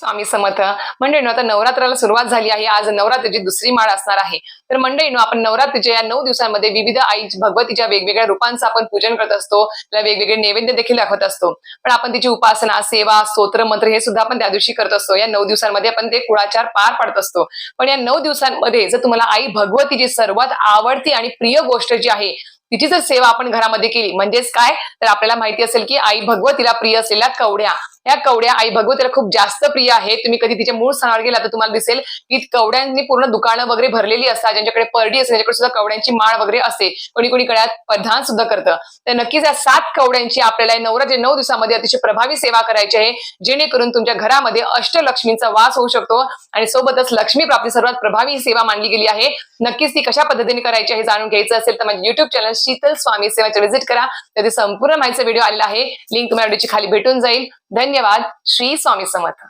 स्वामी समर्थ. मंडळींनो, आता नवरात्राला सुरुवात झाली आहे. आज नवरात्रीची दुसरी माळ असणार आहे. तर मंडळींनो, आपण नवरात्रीच्या या 9 दिवसांमध्ये विविध आई भगवतीच्या वेगवेगळ्या रूपांचं आपण पूजन करत असतो. त्याला वेगवेगळे नैवेद्य देखील दाखवत असतो. पण आपण तिची उपासना, सेवा, स्तोत्र, मंत्र हे सुद्धा आपण त्या दिवशी करत असतो. या 9 दिवसांमध्ये आपण ते कुळाचार पार पाडत असतो. पण या 9 दिवसांमध्ये जर तुम्हाला आई भगवतीची सर्वात आवडती आणि प्रिय गोष्ट जी आहे तिची जर सेवा आपण घरामध्ये केली, म्हणजेच काय, तर आपल्याला माहिती असेल की आई भगवतीला प्रिय असलेल्या कवड्या, या कवड्या आई भगवतीला खूप जास्त प्रिय आहे. तुम्ही कधी तिच्या मूळ स्थानावर गेला तर तुम्हाला दिसेल की कवड्यांनी पूर्ण दुकानं वगैरे भरलेली असतात. ज्यांच्याकडे परडी असते त्यांच्याकडे सुद्धा कवड्यांची माळ वगैरे असते. कोणी कोणी गळ्यात परिधान सुद्धा करतं. तर नक्कीच या 7 कवड्यांची आपल्याला नवरात्री 9 दिवसामध्ये अतिशय प्रभावी सेवा करायची आहे, जेणेकरून तुमच्या घरामध्ये अष्टलक्ष्मींचा वास होऊ शकतो आणि सोबतच लक्ष्मी प्राप्ती सर्वात प्रभावी सेवा मानली गेली आहे. नक्कीच ती कशा पद्धतीने करायची आहे जाणून घ्यायचं असेल तर माझ्या युट्यूब चॅनल शीतल स्वामी सेवाचे व्हिजिट करा. त्याची संपूर्ण माहितीचा व्हिडिओ आलेला आहे. लिंक तुम्हाला व्हिडिओची खाली भेटून जाईल. धन्यवाद. श्री स्वामी समर्थ.